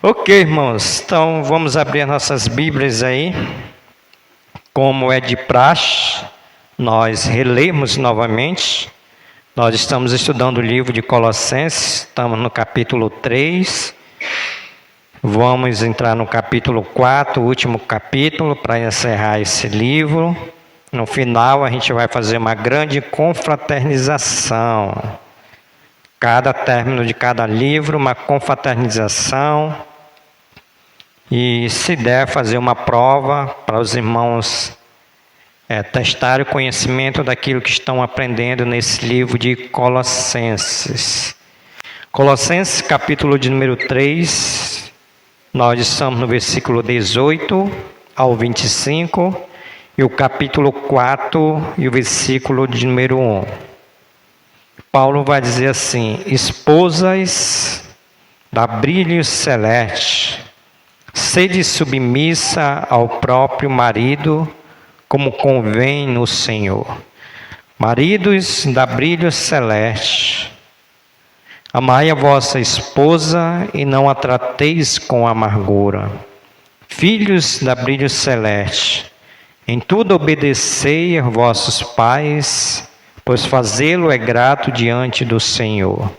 Ok, irmãos, então vamos abrir nossas Bíblias aí. Como é de praxe, nós relemos novamente. Nós estamos estudando o livro de Colossenses, estamos no capítulo 3. Vamos entrar no capítulo 4, o último capítulo, para encerrar esse livro. No final, a gente vai fazer uma grande confraternização. Cada término de cada livro, uma confraternização. E se der, fazer uma prova para os irmãos testarem o conhecimento daquilo que estão aprendendo nesse livro de Colossenses. Colossenses, capítulo de número 3, nós estamos no versículo 18 ao 25, e o capítulo 4 e o versículo de número 1. Paulo vai dizer assim: esposas da brilho celeste, sede submissa ao próprio marido, como convém no Senhor. Maridos da brilho celeste, amai a vossa esposa e não a trateis com amargura. Filhos da brilho celeste, em tudo obedecei a vossos pais, pois fazê-lo é grato diante do Senhor.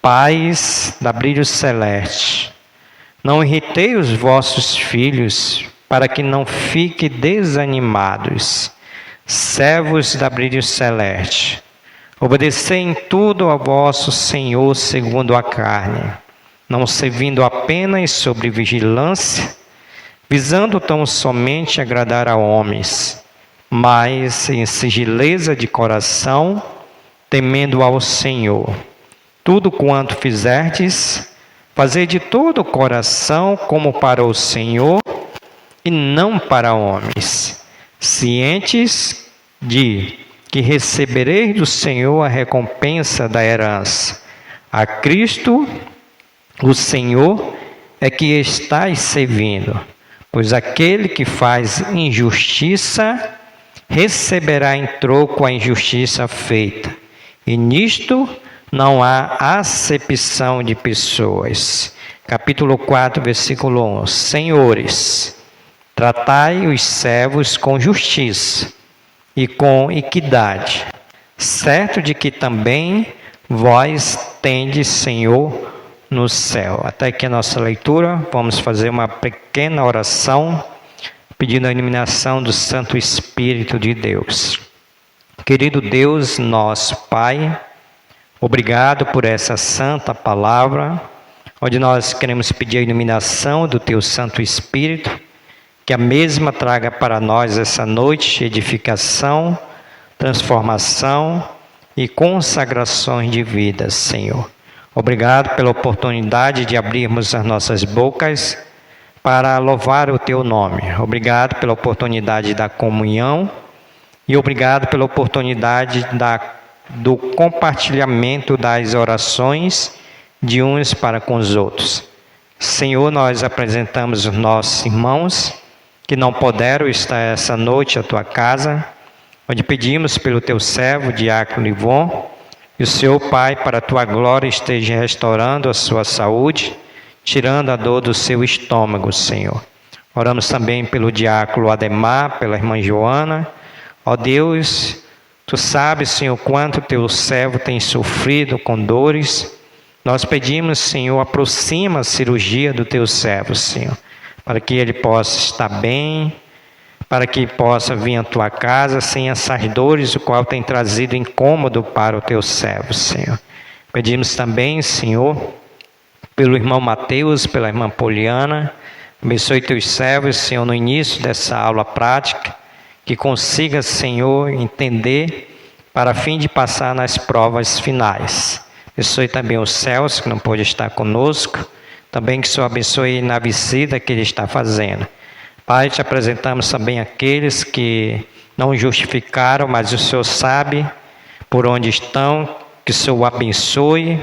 Pais da brilho celeste, não irritei os vossos filhos, para que não fiquem desanimados. Servos da brilho celeste, obedecei em tudo ao vosso Senhor segundo a carne, não servindo apenas sobre vigilância, visando tão somente agradar a homens, mas em singeleza de coração, temendo ao Senhor. Tudo quanto fizerdes, fazei de todo o coração como para o Senhor e não para homens, cientes de que recebereis do Senhor a recompensa da herança. A Cristo, o Senhor, é que estáis servindo, pois aquele que faz injustiça receberá em troco a injustiça feita, e nisto não há acepção de pessoas. Capítulo 4, versículo 1. Senhores, tratai os servos com justiça e com equidade, certo de que também vós tendes Senhor no céu. Até aqui a nossa leitura. Vamos fazer uma pequena oração, pedindo a iluminação do Santo Espírito de Deus. Querido Deus, nosso Pai, obrigado por essa santa palavra, onde nós queremos pedir a iluminação do Teu Santo Espírito, que a mesma traga para nós essa noite edificação, transformação e consagrações de vida, Senhor. Obrigado pela oportunidade de abrirmos as nossas bocas para louvar o Teu nome. Obrigado pela oportunidade da comunhão e obrigado pela oportunidade do compartilhamento das orações de uns para com os outros. Senhor, nós apresentamos os nossos irmãos que não puderam estar essa noite à Tua casa, onde pedimos pelo Teu servo, Diácono Ivon, e o Senhor, Pai, para a Tua glória esteja restaurando a sua saúde, tirando a dor do seu estômago, Senhor. Oramos também pelo Diácono Ademar, pela irmã Joana. Ó Deus, Tu sabes, Senhor, quanto Teu servo tem sofrido com dores. Nós pedimos, Senhor, aproxima a cirurgia do Teu servo, Senhor, para que ele possa estar bem, para que possa vir à Tua casa sem essas dores, o qual tem trazido incômodo para o Teu servo, Senhor. Pedimos também, Senhor, pelo irmão Mateus, pela irmã Poliana. Abençoe Teus servos, Senhor, no início dessa aula prática, que consiga, Senhor, entender para fim de passar nas provas finais. Abençoe também o Celso, que não pôde estar conosco, também que o Senhor abençoe na visita que ele está fazendo. Pai, te apresentamos também aqueles que não justificaram, mas o Senhor sabe por onde estão, que o Senhor abençoe,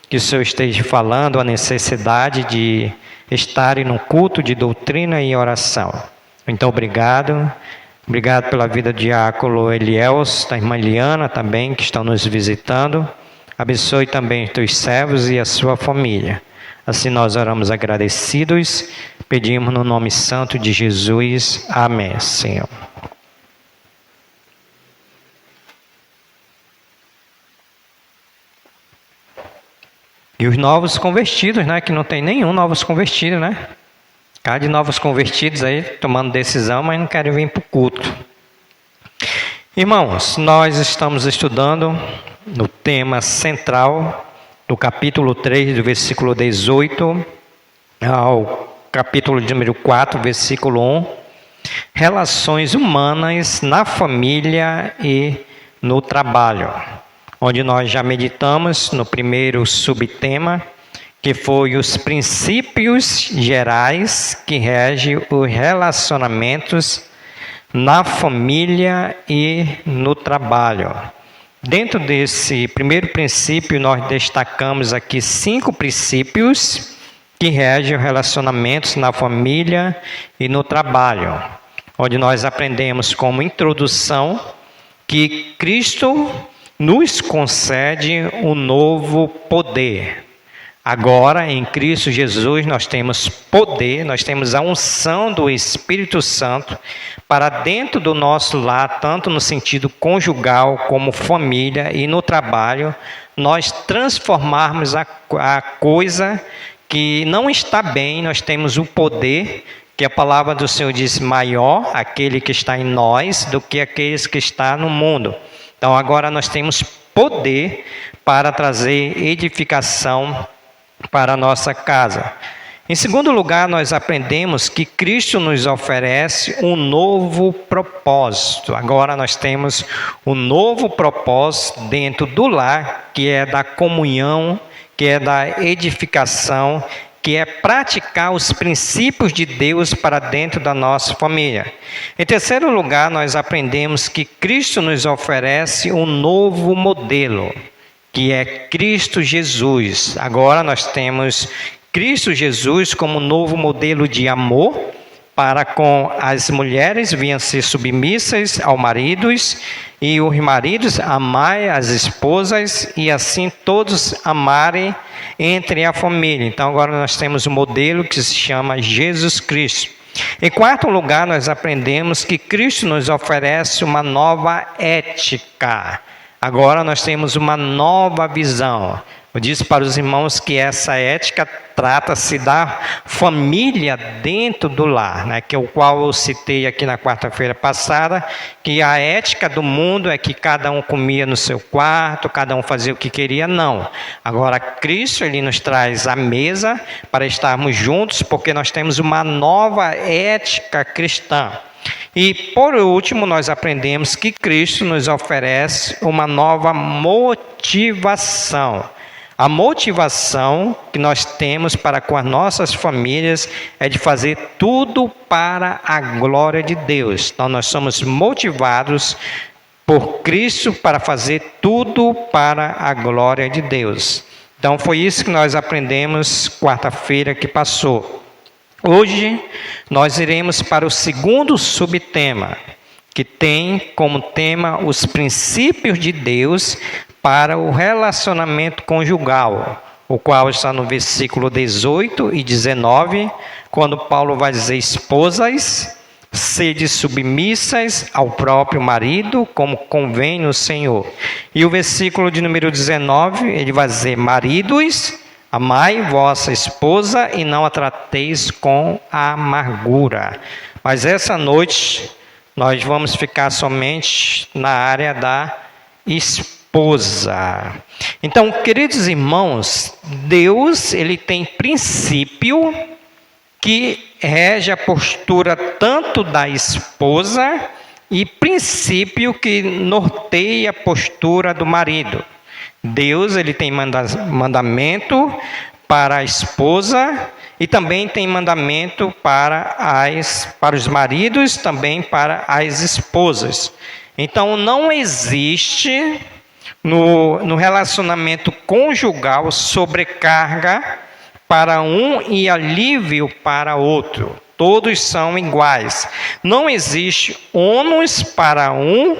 que o Senhor esteja falando a necessidade de estarem num culto de doutrina e oração. Então, obrigado. Obrigado pela vida do Diácono Eliels, da irmã Liana também, que estão nos visitando. Abençoe também os Teus servos e a sua família. Assim nós oramos agradecidos, pedimos no nome santo de Jesus. Amém, Senhor. E os novos convertidos, né? Que não tem nenhum novos convertidos, né? Cá de novos convertidos aí, tomando decisão, mas não querem vir para o culto. Irmãos, nós estamos estudando no tema central do capítulo 3, do versículo 18 ao capítulo de número 4, versículo 1, relações humanas na família e no trabalho, onde nós já meditamos no primeiro subtema, que foi os princípios gerais que regem os relacionamentos na família e no trabalho. Dentro desse primeiro princípio, nós destacamos aqui 5 princípios que regem os relacionamentos na família e no trabalho, onde nós aprendemos como introdução que Cristo nos concede um novo poder. Agora, em Cristo Jesus, nós temos poder, nós temos a unção do Espírito Santo para dentro do nosso lar, tanto no sentido conjugal como família e no trabalho, nós transformarmos a coisa que não está bem. Nós temos o poder, que a palavra do Senhor diz, maior aquele que está em nós do que aqueles que estão no mundo. Então agora nós temos poder para trazer edificação para a nossa casa. Em segundo lugar, nós aprendemos que Cristo nos oferece um novo propósito. Agora nós temos um novo propósito dentro do lar, que é da comunhão, que é da edificação, que é praticar os princípios de Deus para dentro da nossa família. Em terceiro lugar, nós aprendemos que Cristo nos oferece um novo modelo, que é Cristo Jesus. Agora nós temos Cristo Jesus como novo modelo de amor para com as mulheres, venham ser submissas aos maridos, e os maridos amarem as esposas, e assim todos amarem entre a família. Então agora nós temos um modelo que se chama Jesus Cristo. Em quarto lugar, nós aprendemos que Cristo nos oferece uma nova ética. Agora nós temos uma nova visão. Eu disse para os irmãos que essa ética trata-se da família dentro do lar, né? Que é o qual eu citei aqui na quarta-feira passada, que a ética do mundo é que cada um comia no seu quarto, cada um fazia o que queria. Não. Agora Cristo, ele nos traz à mesa para estarmos juntos, porque nós temos uma nova ética cristã. E por último, nós aprendemos que Cristo nos oferece uma nova motivação. A motivação que nós temos para com as nossas famílias é de fazer tudo para a glória de Deus. Então nós somos motivados por Cristo para fazer tudo para a glória de Deus. Então foi isso que nós aprendemos quarta-feira que passou. Hoje nós iremos para o segundo subtema, que tem como tema os princípios de Deus para o relacionamento conjugal, o qual está no versículo 18 e 19, quando Paulo vai dizer: esposas, sede submissas ao próprio marido, como convém no Senhor. E o versículo de número 19, ele vai dizer: maridos, amai vossa esposa e não a trateis com amargura. Mas essa noite nós vamos ficar somente na área da esposa. Então, queridos irmãos, Deus, ele tem princípio que rege a postura tanto da esposa e princípio que norteia a postura do marido. Deus, ele tem mandamento para a esposa e também tem mandamento para os maridos, também para as esposas. Então não existe no relacionamento conjugal sobrecarga para um e alívio para outro. Todos são iguais. Não existe ônus para um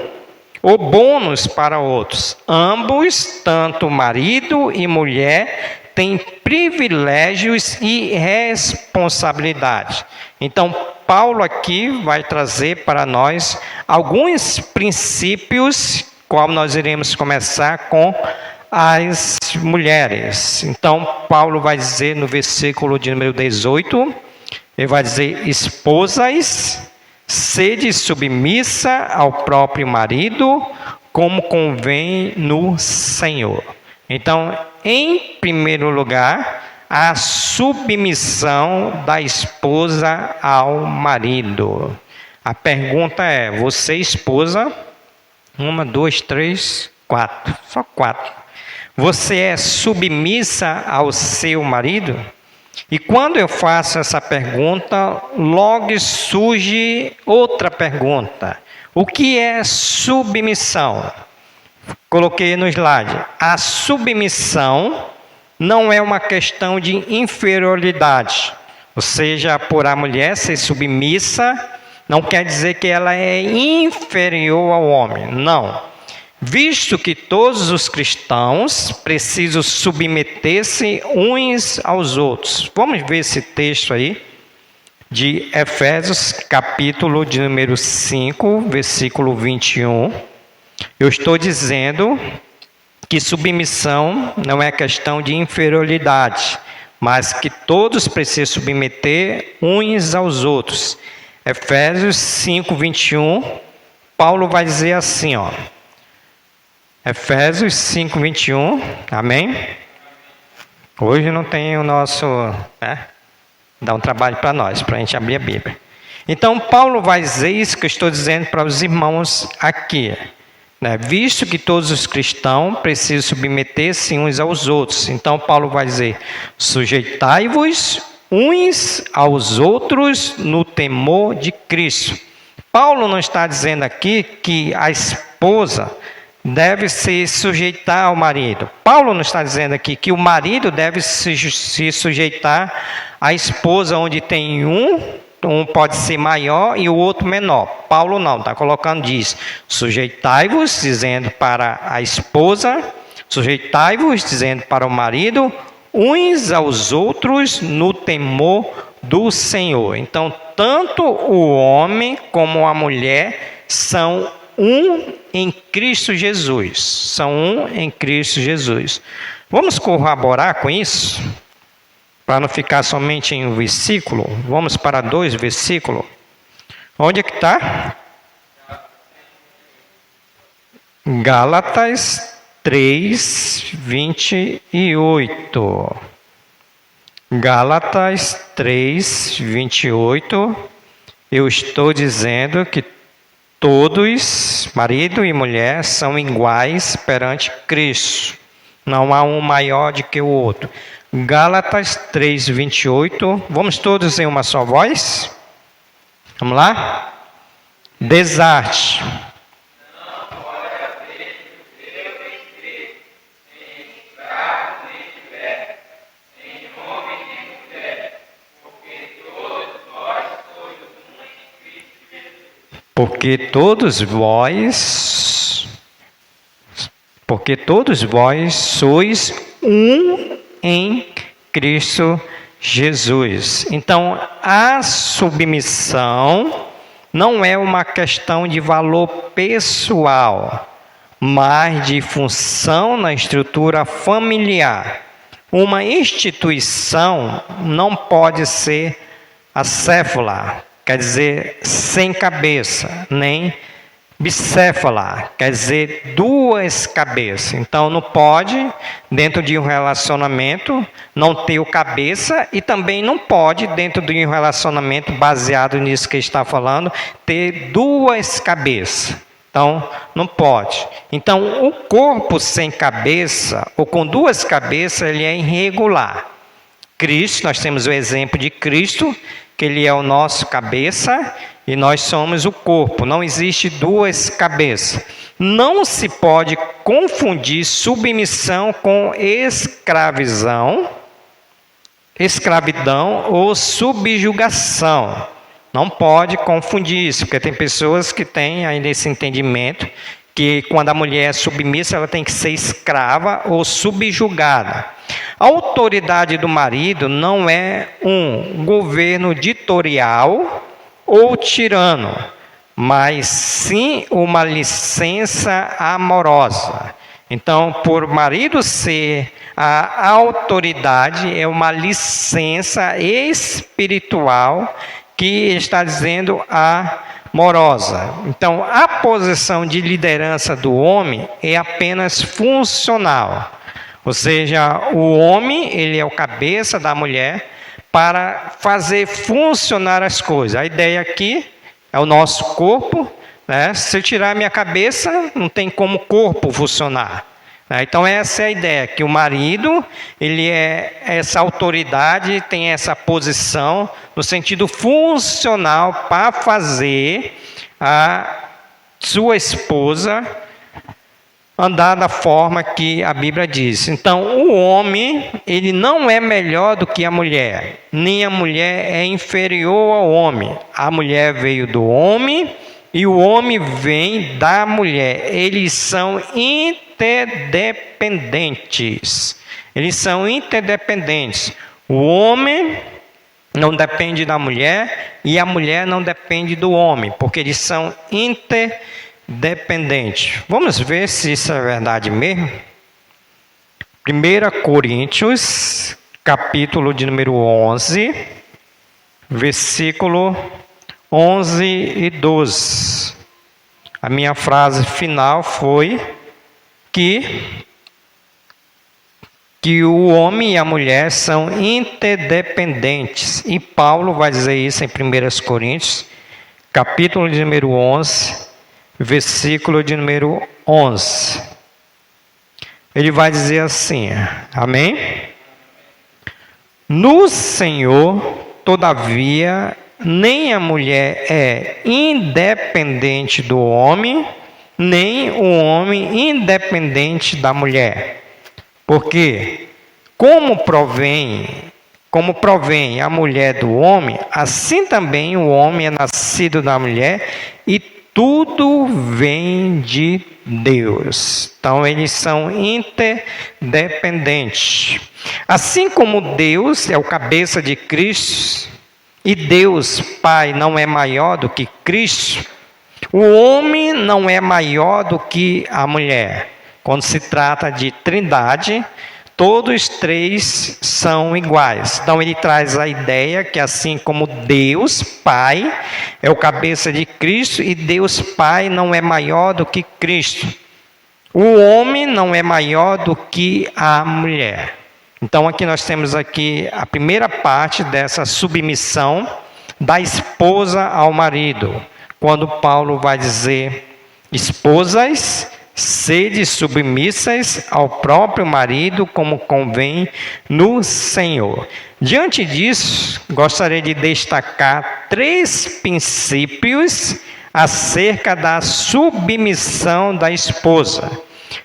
ou bônus para outros. Ambos, tanto marido e mulher, tem privilégios e responsabilidades. Então, Paulo aqui vai trazer para nós alguns princípios, qual nós iremos começar com as mulheres. Então, Paulo vai dizer no versículo de número 18, ele vai dizer: esposas, sede submissa ao próprio marido, como convém no Senhor. Então, em primeiro lugar, a submissão da esposa ao marido. A pergunta é: você, esposa, 1, 2, 3, 4, só 4. Você é submissa ao seu marido? E quando eu faço essa pergunta, logo surge outra pergunta: o que é submissão? Coloquei no slide. A submissão não é uma questão de inferioridade. Ou seja, por a mulher ser submissa, não quer dizer que ela é inferior ao homem. Não. Visto que todos os cristãos precisam submeter-se uns aos outros. Vamos ver esse texto aí, de Efésios, capítulo de número 5, versículo 21. Eu estou dizendo que submissão não é questão de inferioridade, mas que todos precisam submeter uns aos outros. Efésios 5, 21, Paulo vai dizer assim, ó. Efésios 5, 21, amém? Hoje não tem o nosso, dá um trabalho para nós, para a gente abrir a Bíblia. Então, Paulo vai dizer isso que eu estou dizendo para os irmãos aqui. Visto que todos os cristãos precisam submeter-se uns aos outros. Então, Paulo vai dizer: sujeitai-vos uns aos outros no temor de Cristo. Paulo não está dizendo aqui que a esposa deve se sujeitar ao marido. Paulo não está dizendo aqui que o marido deve se sujeitar à esposa, onde tem um pode ser maior e o outro menor. Paulo não, está colocando, diz: sujeitai-vos, dizendo para a esposa, sujeitai-vos, dizendo para o marido, uns aos outros no temor do Senhor. Então, tanto o homem como a mulher são um em Cristo Jesus. São um em Cristo Jesus. Vamos corroborar com isso? Para não ficar somente em um versículo, vamos para 2 versículos. Onde é que está? Gálatas 3, 28. Gálatas 3, 28. Eu estou dizendo que todos, marido e mulher, são iguais perante Cristo. Não há um maior do que o outro. Gálatas 3, 28. Vamos todos em uma só voz? Vamos lá? Desarte. Porque todos vós sois um em Cristo Jesus. Então, a submissão não é uma questão de valor pessoal, mas de função na estrutura familiar. Uma instituição não pode ser acéfala, quer dizer, sem cabeça, nem bicéfala, quer dizer, duas cabeças. Então, não pode, dentro de um relacionamento, não ter o cabeça, e também não pode, dentro de um relacionamento baseado nisso que está falando, ter duas cabeças. Então, não pode. Então, o corpo sem cabeça, ou com duas cabeças, ele é irregular. Cristo, nós temos o exemplo de Cristo, que ele é o nosso cabeça, e nós somos o corpo. Não existe duas cabeças. Não se pode confundir submissão com escravidão ou subjugação. Não pode confundir isso, porque tem pessoas que têm ainda esse entendimento que quando a mulher é submissa, ela tem que ser escrava ou subjugada. A autoridade do marido não é um governo ditatorial ou tirano, mas sim uma licença amorosa. Então, por marido ser a autoridade, é uma licença espiritual que está dizendo amorosa. Então, a posição de liderança do homem é apenas funcional. Ou seja, o homem, ele é o cabeça da mulher para fazer funcionar as coisas. A ideia aqui é o nosso corpo, né? Se eu tirar a minha cabeça, não tem como o corpo funcionar. Então essa é a ideia, que o marido, ele é essa autoridade, tem essa posição no sentido funcional para fazer a sua esposa andar da forma que a Bíblia diz. Então o homem, ele não é melhor do que a mulher, nem a mulher é inferior ao homem. A mulher veio do homem e o homem vem da mulher. Eles são interdependentes. Eles são interdependentes. O homem não depende da mulher e a mulher não depende do homem, porque eles são interdependentes. Vamos ver se isso é verdade mesmo? 1 Coríntios, capítulo de número 11, versículo 11 e 12. A minha frase final foi que o homem e a mulher são interdependentes. E Paulo vai dizer isso em 1 Coríntios, capítulo de número 11, versículo de número 11. Ele vai dizer assim, amém? No Senhor, todavia, nem a mulher é independente do homem, nem o homem independente da mulher. Porque como provém a mulher do homem, assim também o homem é nascido da mulher e tudo vem de Deus. Então eles são interdependentes. Assim como Deus é o cabeça de Cristo, e Deus Pai não é maior do que Cristo, o homem não é maior do que a mulher. Quando se trata de trindade, todos três são iguais. Então ele traz a ideia que assim como Deus Pai é o cabeça de Cristo e Deus Pai não é maior do que Cristo, o homem não é maior do que a mulher. Então aqui nós temos aqui a primeira parte dessa submissão da esposa ao marido. Quando Paulo vai dizer: esposas, sede submissas ao próprio marido, como convém no Senhor. Diante disso, gostaria de destacar 3 princípios acerca da submissão da esposa.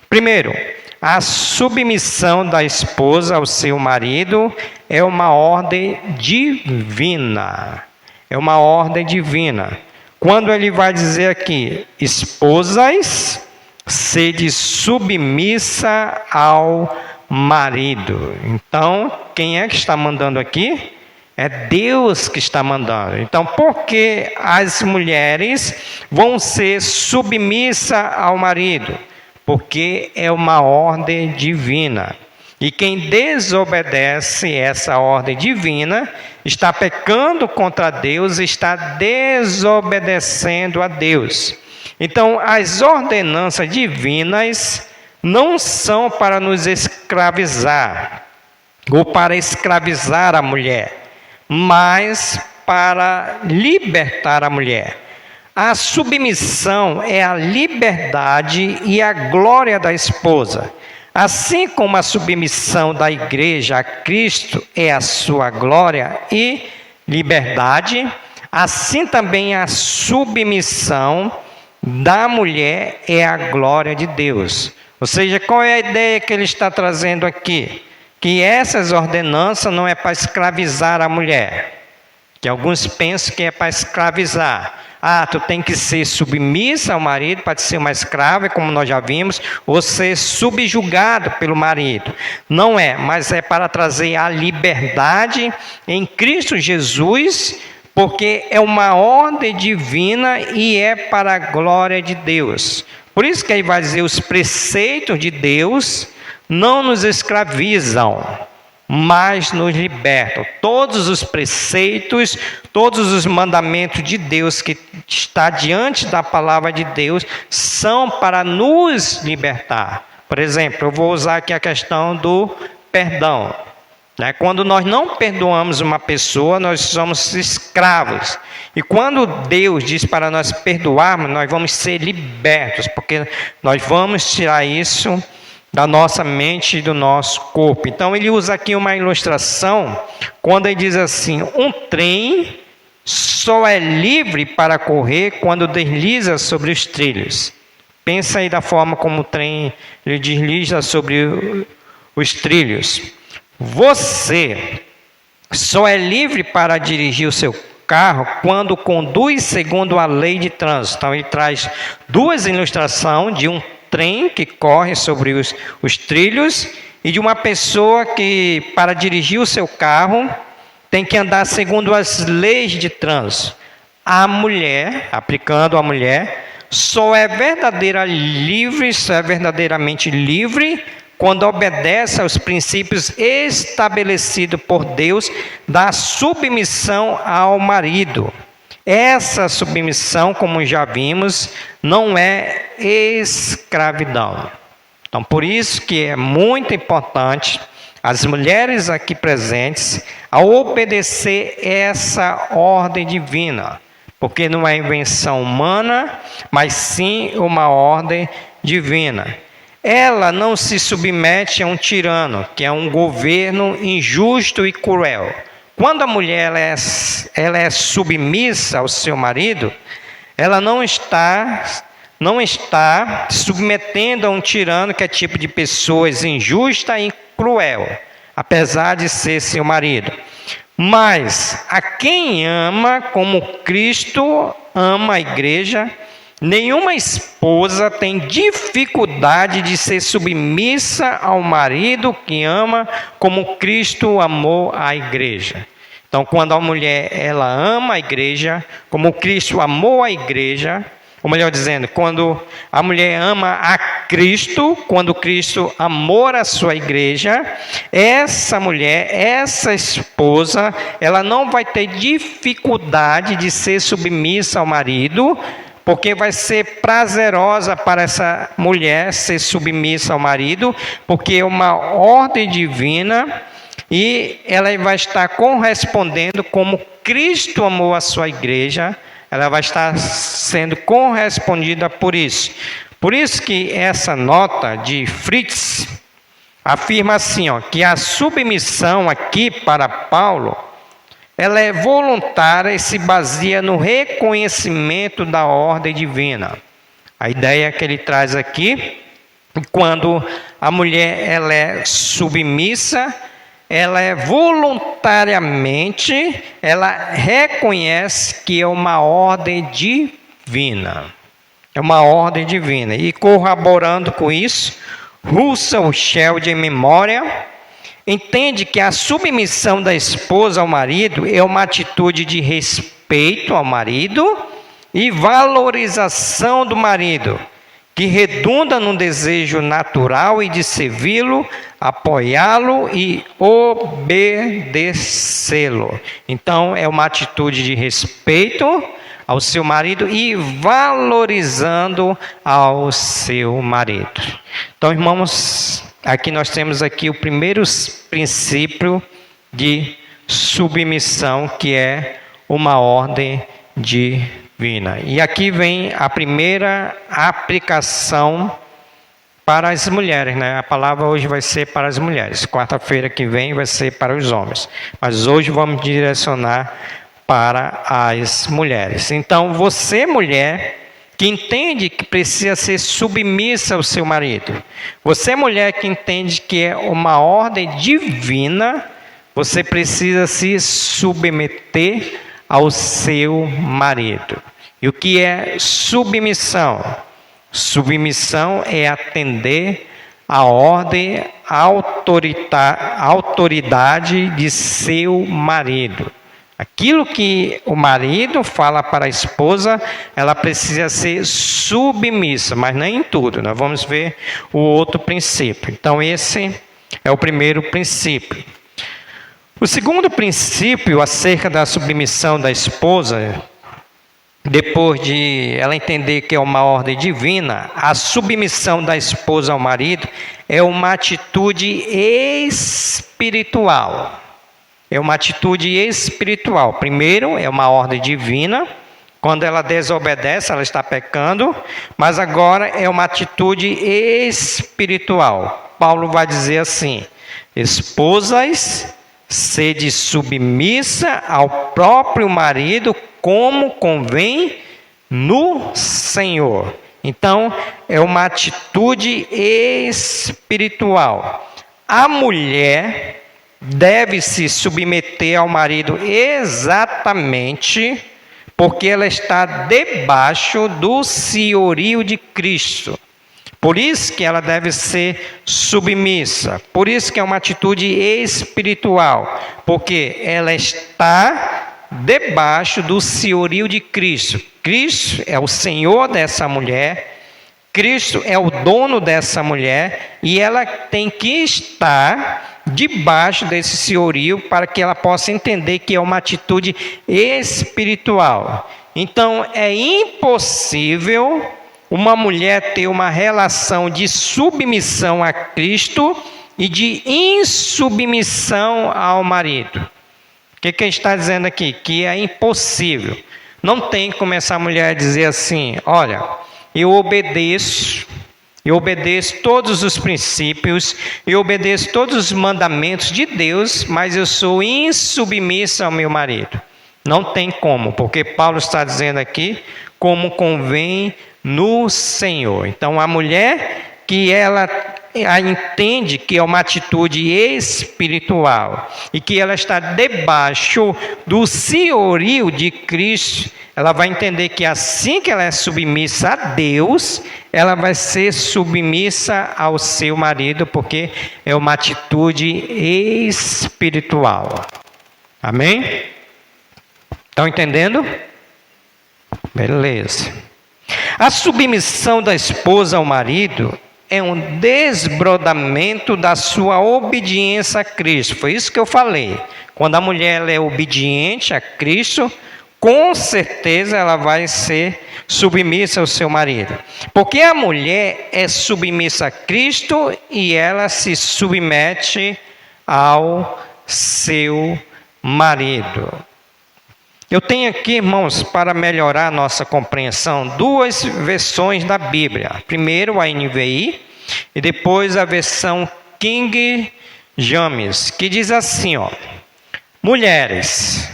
Primeiro, a submissão da esposa ao seu marido é uma ordem divina. É uma ordem divina. Quando ele vai dizer aqui, esposas, sede submissa ao marido. Então, quem é que está mandando aqui? É Deus que está mandando. Então, por que as mulheres vão ser submissas ao marido? Porque é uma ordem divina. E quem desobedece essa ordem divina está pecando contra Deus, está desobedecendo a Deus. Então, as ordenanças divinas não são para nos escravizar ou para escravizar a mulher, mas para libertar a mulher. A submissão é a liberdade e a glória da esposa. Assim como a submissão da igreja a Cristo é a sua glória e liberdade, assim também a submissão da mulher é a glória de Deus. Ou seja, qual é a ideia que ele está trazendo aqui? Que essas ordenanças não é para escravizar a mulher. Que alguns pensam que é para escravizar. Ah, tu tem que ser submissa ao marido para ser uma escrava, como nós já vimos, ou ser subjugado pelo marido. Não é, mas é para trazer a liberdade em Cristo Jesus, porque é uma ordem divina e é para a glória de Deus. Por isso que ele vai dizer, os preceitos de Deus não nos escravizam, mas nos libertam. Todos os preceitos, todos os mandamentos de Deus que está diante da palavra de Deus são para nos libertar. Por exemplo, eu vou usar aqui a questão do perdão. Quando nós não perdoamos uma pessoa, nós somos escravos. E quando Deus diz para nós perdoarmos, nós vamos ser libertos, porque nós vamos tirar isso da nossa mente e do nosso corpo. Então ele usa aqui uma ilustração, quando ele diz assim, um trem só é livre para correr quando desliza sobre os trilhos. Pensa aí da forma como o trem ele desliza sobre os trilhos. Você só é livre para dirigir o seu carro quando conduz segundo a lei de trânsito. Então ele traz duas ilustrações de um trem que corre sobre os trilhos e de uma pessoa que, para dirigir o seu carro, tem que andar segundo as leis de trânsito. A mulher, aplicando a mulher, só é verdadeiramente livre quando obedece aos princípios estabelecidos por Deus da submissão ao marido. Essa submissão, como já vimos, não é escravidão. Então, por isso que é muito importante as mulheres aqui presentes a obedecer essa ordem divina, porque não é invenção humana, mas sim uma ordem divina. Ela não se submete a um tirano, que é um governo injusto e cruel. Quando a mulher ela é submissa ao seu marido, ela não está submetendo a um tirano que é tipo de pessoas injusta e cruel, apesar de ser seu marido. Mas a quem ama como Cristo ama a igreja, nenhuma esposa tem dificuldade de ser submissa ao marido que ama como Cristo amou a igreja. Então, quando a mulher ela ama a igreja, como Cristo amou a igreja, ou melhor dizendo, quando a mulher ama a Cristo, quando Cristo amou a sua igreja, essa mulher, essa esposa, ela não vai ter dificuldade de ser submissa ao marido, porque vai ser prazerosa para essa mulher ser submissa ao marido, porque é uma ordem divina e ela vai estar correspondendo como Cristo amou a sua igreja, ela vai estar sendo correspondida por isso. Por isso que essa nota de Fritz afirma assim, que a submissão aqui para Paulo, ela é voluntária e se baseia no reconhecimento da ordem divina. A ideia que ele traz aqui, quando a mulher ela é submissa, ela é voluntariamente, ela reconhece que é uma ordem divina. É uma ordem divina. E corroborando com isso, Russell Shedd, em memória, entende que a submissão da esposa ao marido é uma atitude de respeito ao marido e valorização do marido, que redunda num desejo natural e de servi-lo, apoiá-lo e obedecê-lo. Então, é uma atitude de respeito ao seu marido e valorizando ao seu marido. Então, irmãos, aqui nós temos aqui o primeiro princípio de submissão, que é uma ordem divina. E aqui vem a primeira aplicação para as mulheres, né? A palavra hoje vai ser para as mulheres. Quarta-feira que vem vai ser para os homens. Mas hoje vamos direcionar para as mulheres. Então, você, mulher, que entende que precisa ser submissa ao seu marido. Você, mulher, que entende que é uma ordem divina, você precisa se submeter ao seu marido. E o que é submissão? Submissão é atender à ordem, à autoridade de seu marido. Aquilo que o marido fala para a esposa, ela precisa ser submissa, mas nem em tudo. Nós vamos ver o outro princípio. Então, esse é o primeiro princípio. O segundo princípio acerca da submissão da esposa, depois de ela entender que é uma ordem divina, a submissão da esposa ao marido é uma atitude espiritual. É uma atitude espiritual. Primeiro, é uma ordem divina. Quando ela desobedece, ela está pecando. Mas agora é uma atitude espiritual. Paulo vai dizer assim: esposas, sede submissa ao próprio marido, como convém no Senhor. Então, é uma atitude espiritual. A mulher deve se submeter ao marido exatamente porque ela está debaixo do senhorio de Cristo. Por isso que ela deve ser submissa. Por isso que é uma atitude espiritual. Porque ela está debaixo do senhorio de Cristo. Cristo é o Senhor dessa mulher. Cristo é o dono dessa mulher. E ela tem que estar debaixo desse senhorio para que ela possa entender que é uma atitude espiritual. Então, é impossível uma mulher ter uma relação de submissão a Cristo e de insubmissão ao marido. O que ele está dizendo aqui? Que é impossível. Não tem como essa mulher dizer assim: olha, eu obedeço todos os princípios, eu obedeço todos os mandamentos de Deus, mas eu sou insubmissa ao meu marido. Não tem como, porque Paulo está dizendo aqui como convém no Senhor. Então, a mulher que ela entende que é uma atitude espiritual e que ela está debaixo do senhorio de Cristo, ela vai entender que assim que ela é submissa a Deus, ela vai ser submissa ao seu marido, porque é uma atitude espiritual. Amém? Estão entendendo? Beleza. A submissão da esposa ao marido é um desbrodamento da sua obediência a Cristo. Foi isso que eu falei. Quando a mulher é obediente a Cristo, com certeza ela vai ser submissa ao seu marido. Porque a mulher é submissa a Cristo e ela se submete ao seu marido. Eu tenho aqui, irmãos, para melhorar a nossa compreensão, duas versões da Bíblia. Primeiro a NVI e depois a versão King James, que diz assim, ó: mulheres,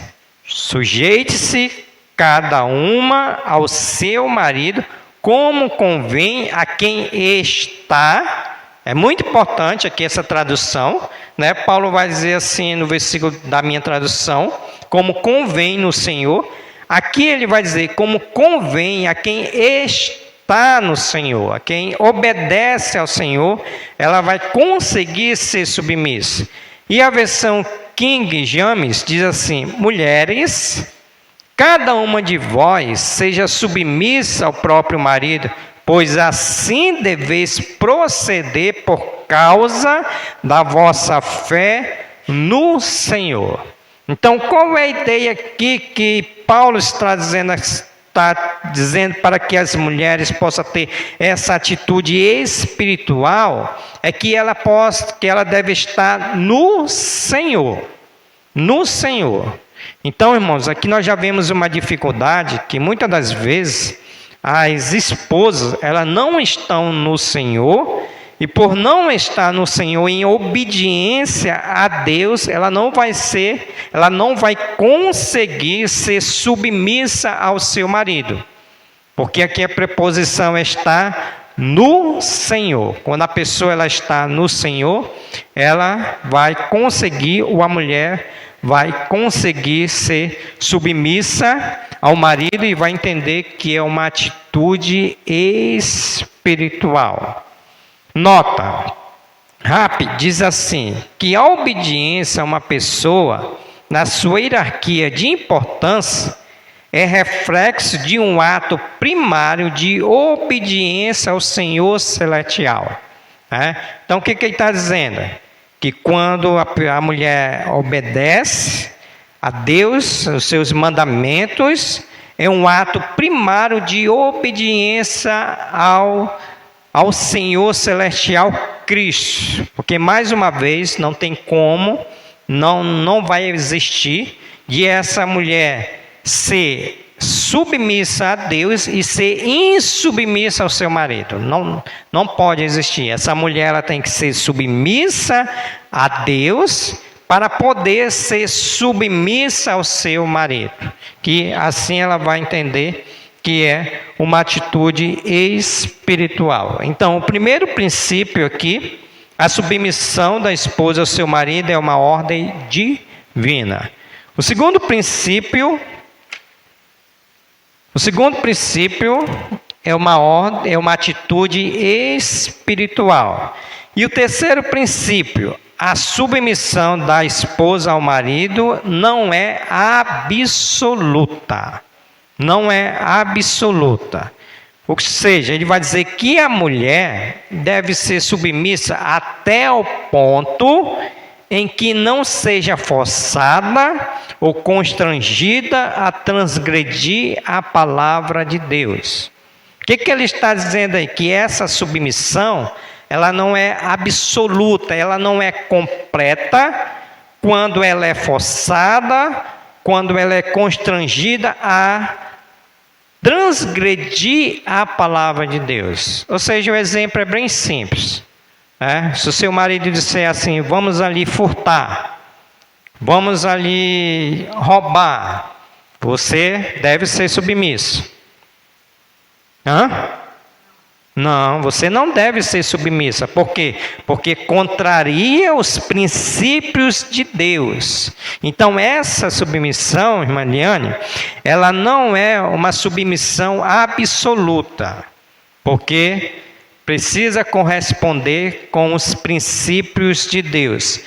sujeite-se cada uma ao seu marido, como convém a quem está. É muito importante aqui essa tradução, né? Paulo vai dizer assim no versículo da minha tradução: como convém no Senhor. Aqui ele vai dizer como convém a quem está no Senhor, a quem obedece ao Senhor, ela vai conseguir ser submissa. E a versão King James diz assim: mulheres, cada uma de vós seja submissa ao próprio marido, pois assim deveis proceder por causa da vossa fé no Senhor. Então, qual é a ideia aqui que Paulo está dizendo para que as mulheres possam ter essa atitude espiritual? É que ela deve estar no Senhor. No Senhor. Então, irmãos, aqui nós já vemos uma dificuldade que muitas das vezes as esposas, elas não estão no Senhor, e por não estar no Senhor em obediência a Deus, ela não vai conseguir ser submissa ao seu marido. Porque aqui a preposição está no Senhor. Quando a pessoa ela está no Senhor, ela vai conseguir, ou a mulher vai conseguir ser submissa ao marido e vai entender que é uma atitude espiritual. Nota, Rapp diz assim, que a obediência a uma pessoa, na sua hierarquia de importância, é reflexo de um ato primário de obediência ao Senhor celestial. Então, o que ele está dizendo? Que quando a mulher obedece a Deus, os seus mandamentos, é um ato primário de obediência ao Senhor celestial Cristo. Porque, mais uma vez, não tem como, não vai existir de essa mulher ser submissa a Deus e ser insubmissa ao seu marido. Não pode existir. Essa mulher ela tem que ser submissa a Deus para poder ser submissa ao seu marido. Que assim ela vai entender que é uma atitude espiritual. Então, o primeiro princípio aqui, a submissão da esposa ao seu marido é uma ordem divina. O segundo princípio é uma atitude espiritual. E o terceiro princípio, a submissão da esposa ao marido não é absoluta. Não é absoluta. Ou seja, ele vai dizer que a mulher deve ser submissa até o ponto em que não seja forçada ou constrangida a transgredir a palavra de Deus. O que ele está dizendo aí? Que essa submissão, ela não é absoluta, ela não é completa quando ela é forçada, quando ela é constrangida a transgredir a palavra de Deus. Ou seja, o exemplo é bem simples. Se o seu marido disser assim, vamos ali furtar, vamos ali roubar, você deve ser submisso. Não, você não deve ser submissa. Por quê? Porque contraria os princípios de Deus. Então, essa submissão, irmã Liane, ela não é uma submissão absoluta, porque precisa corresponder com os princípios de Deus.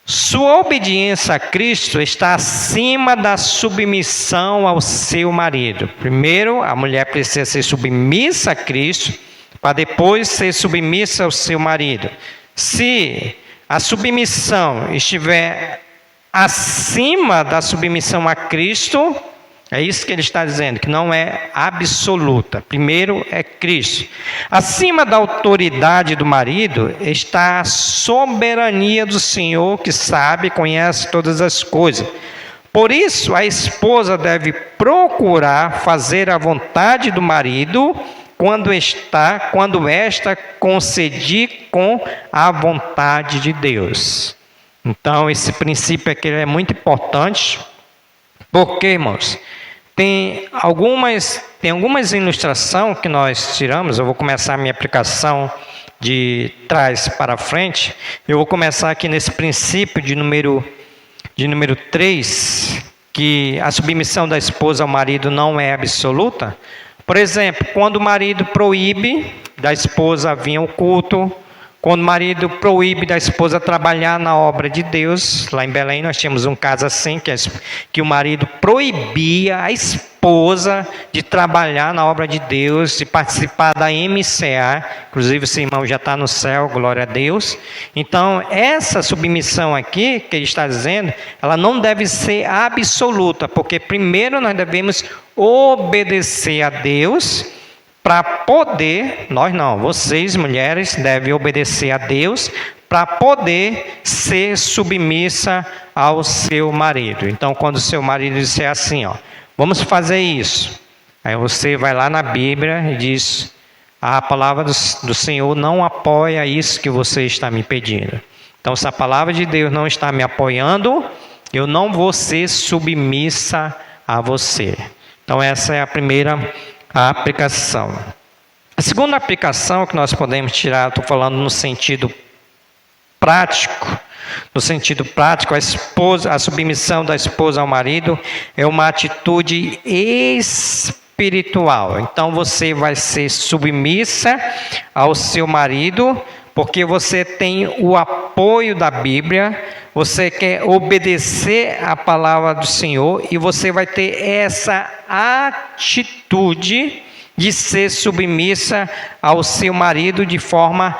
Sua obediência a Cristo está acima da submissão ao seu marido. Primeiro, a mulher precisa ser submissa a Cristo, para depois ser submissa ao seu marido. Se a submissão estiver acima da submissão a Cristo, é isso que ele está dizendo, que não é absoluta. Primeiro é Cristo. Acima da autoridade do marido está a soberania do Senhor, que sabe e conhece todas as coisas. Por isso, a esposa deve procurar fazer a vontade do marido quando esta coincidir com a vontade de Deus. Então, esse princípio aqui é muito importante, porque, irmãos, tem algumas ilustrações que nós tiramos. Eu vou começar a minha aplicação de trás para frente. Eu vou começar aqui nesse princípio de número 3, que a submissão da esposa ao marido não é absoluta. Por exemplo, quando o marido proíbe da esposa vir ao culto, quando o marido proíbe da esposa trabalhar na obra de Deus, lá em Belém nós tínhamos um caso assim, que o marido proibia a esposa de trabalhar na obra de Deus, de participar da MCA, inclusive esse irmão já está no céu, glória a Deus. Então, essa submissão aqui, que ele está dizendo, ela não deve ser absoluta, porque primeiro nós devemos obedecer a Deus, para poder, nós não, vocês mulheres devem obedecer a Deus para poder ser submissa ao seu marido. Então, quando o seu marido disser assim, vamos fazer isso, aí você vai lá na Bíblia e diz, a palavra do Senhor não apoia isso que você está me pedindo. Então, se a palavra de Deus não está me apoiando, eu não vou ser submissa a você. Então, essa é a primeira aplicação. A segunda aplicação que nós podemos tirar, estou falando no sentido prático, No sentido prático, a submissão da esposa ao marido é uma atitude espiritual. Então você vai ser submissa ao seu marido, porque você tem o apoio da Bíblia, você quer obedecer à palavra do Senhor e você vai ter essa atitude de ser submissa ao seu marido de forma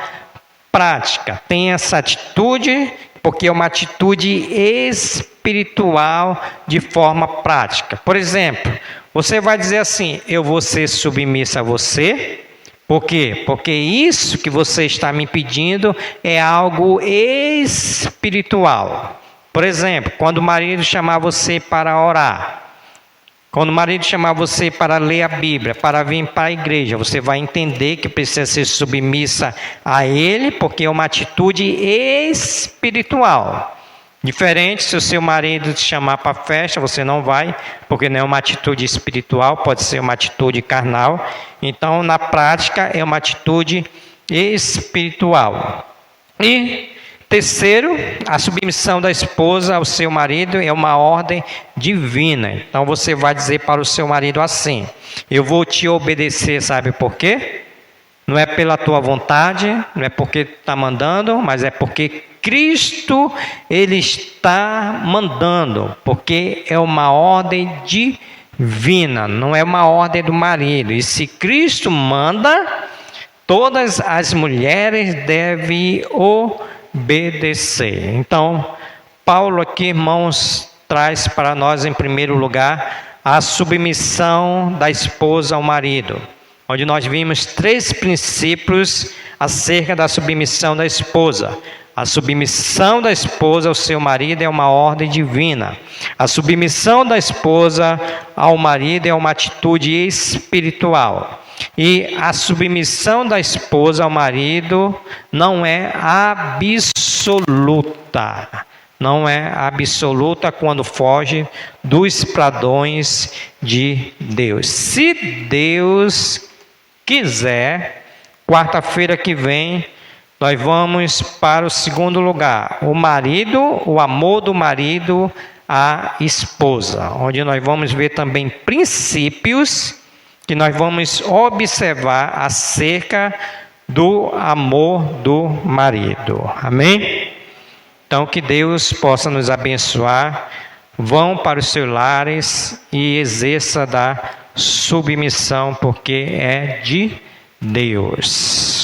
prática. Tem essa atitude, porque é uma atitude espiritual de forma prática. Por exemplo, você vai dizer assim: eu vou ser submissa a você. Por quê? Porque isso que você está me pedindo é algo espiritual. Por exemplo, quando o marido chamar você para orar, quando o marido chamar você para ler a Bíblia, para vir para a igreja, você vai entender que precisa ser submissa a ele, porque é uma atitude espiritual. Diferente se o seu marido te chamar para a festa, você não vai, porque não é uma atitude espiritual, pode ser uma atitude carnal. Então, na prática, é uma atitude espiritual. E terceiro, a submissão da esposa ao seu marido é uma ordem divina. Então você vai dizer para o seu marido assim: eu vou te obedecer, sabe por quê? Não é pela tua vontade, não é porque está mandando, mas é porque Cristo Ele está mandando, porque é uma ordem divina, não é uma ordem do marido. E se Cristo manda, todas as mulheres devem obedecer. Então, Paulo aqui, irmãos, traz para nós em primeiro lugar a submissão da esposa ao marido, onde nós vimos 3 princípios acerca da submissão da esposa. A submissão da esposa ao seu marido é uma ordem divina. A submissão da esposa ao marido é uma atitude espiritual. E a submissão da esposa ao marido não é absoluta. Não é absoluta quando foge dos padrões de Deus. Se Deus quiser, quarta-feira que vem, nós vamos para o segundo lugar. O marido, o amor do marido à esposa. Onde nós vamos ver também princípios que nós vamos observar acerca do amor do marido. Amém? Então, que Deus possa nos abençoar. Vão para os seus lares e exerça da submissão, porque é de Deus.